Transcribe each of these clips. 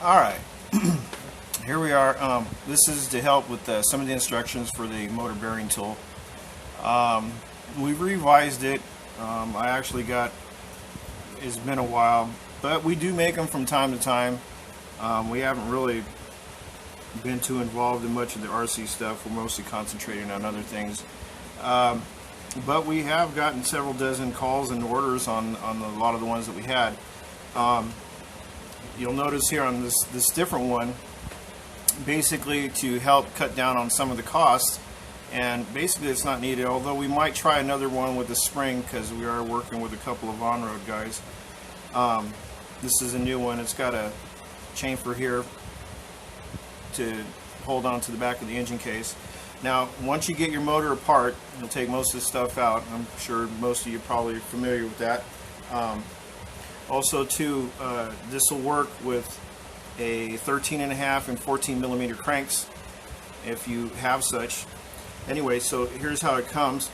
Alright, here we are. This is to help with some of the instructions for the motor bearing tool. We've revised it. I actually it's been a while, but we do make them from time to time. We haven't really been too involved in much of the RC stuff. We're mostly concentrating on other things. But we have gotten several dozen calls and orders on a lot of the ones that we had. You'll notice here on this different one, basically to help cut down on some of the costs, and basically it's not needed, although we might try another one with a spring because we are working with a couple of on-road guys. This is a new one. It's got a chamfer here to hold on to the back of the engine case. Now once you get your motor apart, you'll take most of the stuff out. I'm sure most of you are probably familiar with that. Also too, this will work with a 13.5 and 14 millimeter cranks if you have such. Anyway, so here's how it comes.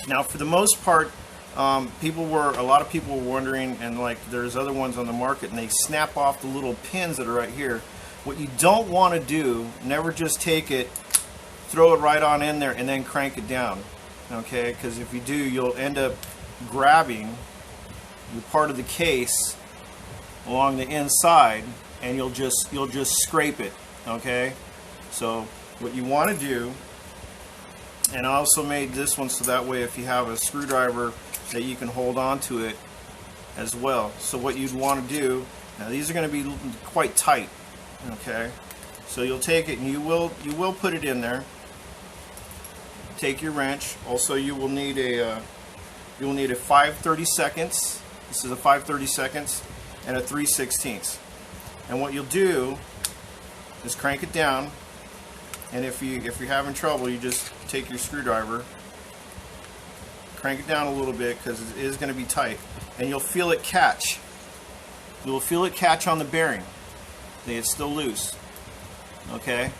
Now for the most part, a lot of people were wondering, and like there's other ones on the market, and they snap off the little pins that are right here. What you don't want to do, never just take it, throw it right on in there and then crank it down, okay? Because if you do, you'll end up grabbing the part of the case along the inside, and you'll just scrape it, okay? So what you want to do, and I also made this one so that way if you have a screwdriver that you can hold on to it as well. So what you'd want to do, now these are going to be quite tight, okay? So you'll take it and you will put it in there. Take your wrench. Also you will need a 5/32. This is a 5/32 and a 3/16. And what you'll do is crank it down, and if you're having trouble, you just take your screwdriver, crank it down a little bit because it is going to be tight, and you'll feel it catch. You'll feel it catch on the bearing. It's still loose. Okay,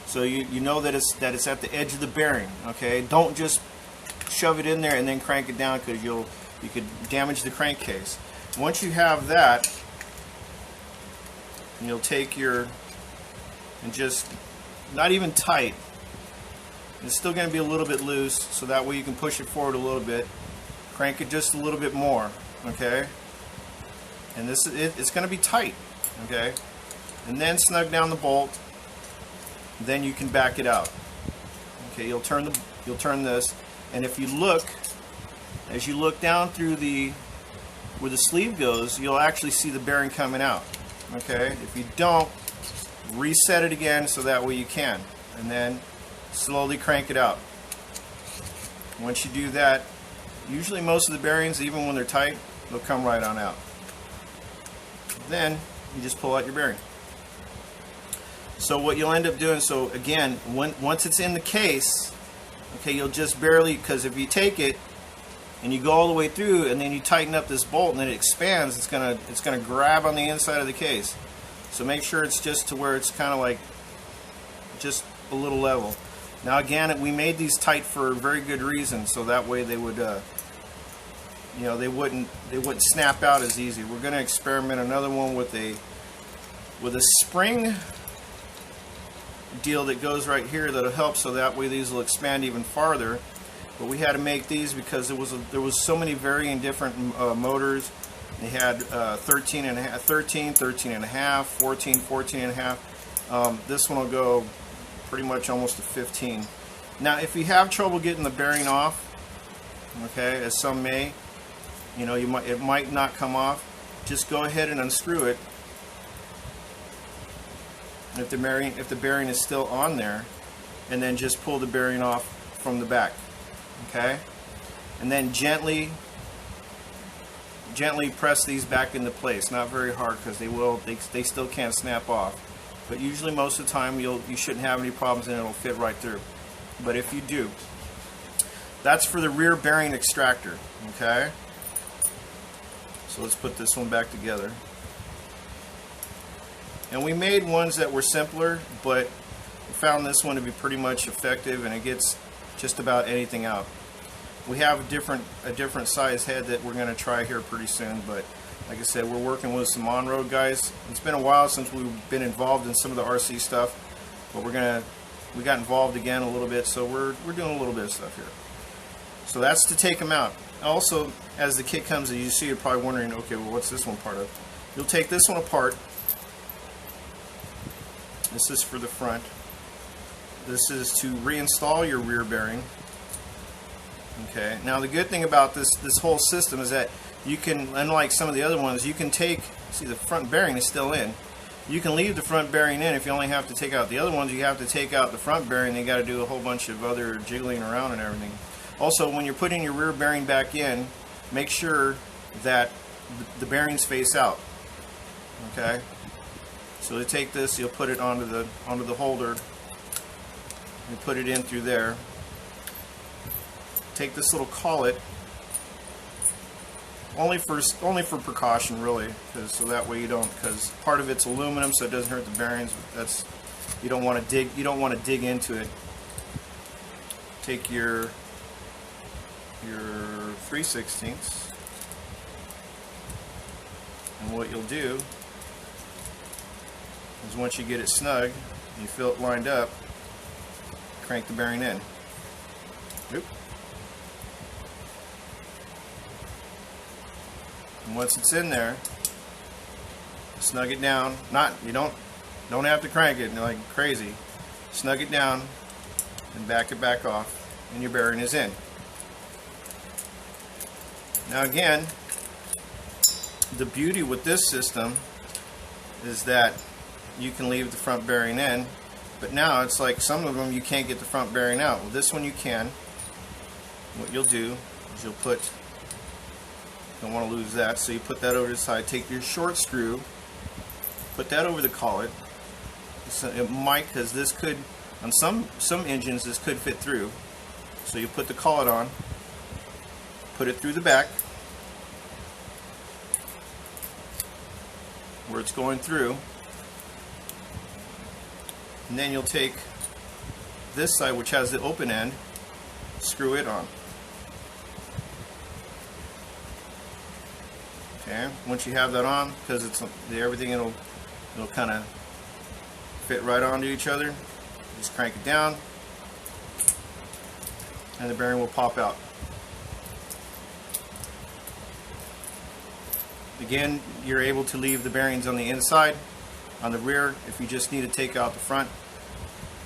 so you know that it's at the edge of the bearing. Okay, don't just shove it in there and then crank it down because you could damage the crankcase. Once you have that, you'll take and just, not even tight, it's still going to be a little bit loose, so that way you can push it forward a little bit, crank it just a little bit more, okay? And it's going to be tight, okay? And then snug down the bolt, then you can back it out. Okay, you'll turn this, and if you look, as you look down through where the sleeve goes, you'll actually see the bearing coming out. Okay, if you don't, reset it again so that way you can, and then slowly crank it out. Once you do that, usually most of the bearings, even when they're tight, they'll come right on out. Then you just pull out your bearing. So what you'll end up doing, so again, once it's in the case, okay, you'll just barely, because if you take it and you go all the way through and then you tighten up this bolt and then it expands, it's gonna grab on the inside of the case. So make sure it's just to where it's kind of like just a little level. Now again, we made these tight for a very good reason, so that way they would they wouldn't snap out as easy. We're going to experiment another one with a spring deal that goes right here that'll help, so that way these will expand even farther. But we had to make these because there was so many varying different motors. They had 13, 13.5, 14, 14.5. This one will go pretty much almost to 15. Now, if you have trouble getting the bearing off, okay, as some may, it might not come off. Just go ahead and unscrew it. And if the bearing is still on there, and then just pull the bearing off from the back. Okay, and then gently press these back into place. Not very hard because they still can't snap off. But usually most of the time you shouldn't have any problems and it'll fit right through. But if you do, that's for the rear bearing extractor. Okay, so let's put this one back together. And we made ones that were simpler, but we found this one to be pretty much effective, and it gets just about anything out. We have a different size head that we're going to try here pretty soon, but Like I said, we're working with some on-road guys. It's been a while since we've been involved in some of the RC stuff, but we got involved again a little bit, so we're doing a little bit of stuff here. So that's to take them out. Also, as the kit comes in, you see, you're probably wondering, okay, well, what's this one part of? You'll take this one apart. This is for the front. This is to reinstall your rear bearing. Okay. Now the good thing about this whole system is that you can, unlike some of the other ones, you can take, see, the front bearing is still in. You can leave the front bearing in if you only have to take out the other ones. You have to take out the front bearing, you got to do a whole bunch of other jiggling around and everything. Also, when you're putting your rear bearing back in, make sure that the bearings face out. Okay? So to take this, you'll put it onto the holder. You put it in through there. Take this little collet. Only for precaution, really, so that way you don't, because part of it's aluminum, so it doesn't hurt the bearings. That's, you don't want to dig into it. Take your 3/16, and what you'll do is once you get it snug, you feel it lined up, crank the bearing in. Oop. And once it's in there, snug it down. You don't have to crank it like crazy. Snug it down and back it back off, and your bearing is in. Now again, the beauty with this system is that you can leave the front bearing in, but now it's like some of them you can't get the front bearing out. Well, this one you can. What you'll do is you'll put, don't want to lose that, so you put that over to the side. Take your short screw, put that over the collet. So it might, because this could, on some engines, this could fit through. So you put the collet on, put it through the back, where it's going through, and then you'll take this side, which has the open end, screw it on. Okay, once you have that on, because it's everything, it'll kind of fit right onto each other. Just crank it down, and the bearing will pop out. Again, you're able to leave the bearings on the inside, on the rear, if you just need to take out the front.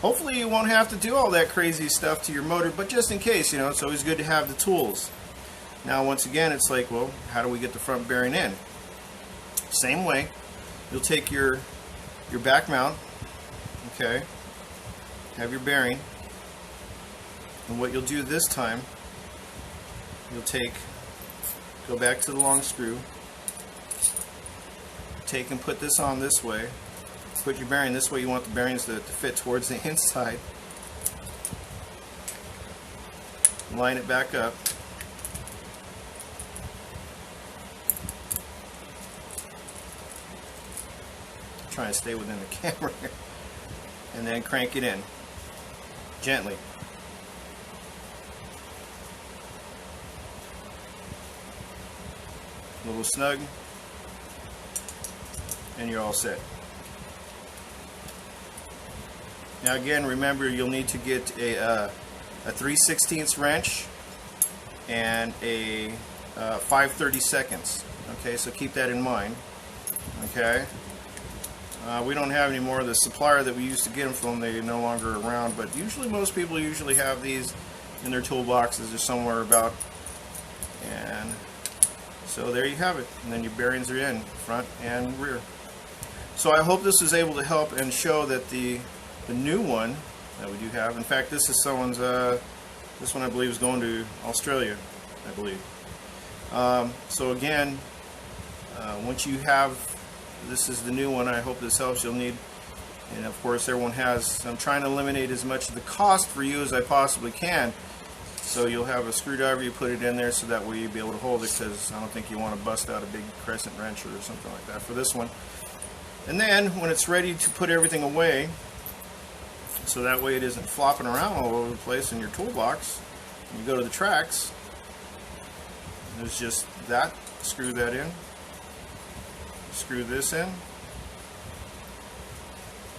Hopefully you won't have to do all that crazy stuff to your motor, but just in case, it's always good to have the tools. Now once again, it's like, well, how do we get the front bearing in? Same way. You'll take your back mount, okay, have your bearing, and what you'll do this time, you'll go back to the long screw, take and put this on this way, put your bearing this way. You want the bearings to fit towards the inside. Line it back up. Trying to stay within the camera here. And then crank it in gently. A little snug, and you're all set. Now again, remember, you'll need to get a 3/16 wrench and a 5/32. Okay, so keep that in mind. Okay. We don't have any more of the supplier that we used to get them from. They're no longer around, but usually most people usually have these in their toolboxes or somewhere about. And so there you have it. And then your bearings are in, front and rear. So I hope this was able to help and show that the new one that we do have, in fact this is someone's, this one I believe is going to Australia, I believe. So again, once you have, this is the new one, I hope this helps. You'll need, and of course everyone has, I'm trying to eliminate as much of the cost for you as I possibly can. So you'll have a screwdriver, you put it in there so that way you'll be able to hold it, because I don't think you want to bust out a big crescent wrench or something like that for this one. And then when it's ready to put everything away, so that way it isn't flopping around all over the place in your toolbox, when you go to the tracks, there's just that, screw that in, screw this in,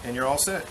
and you're all set.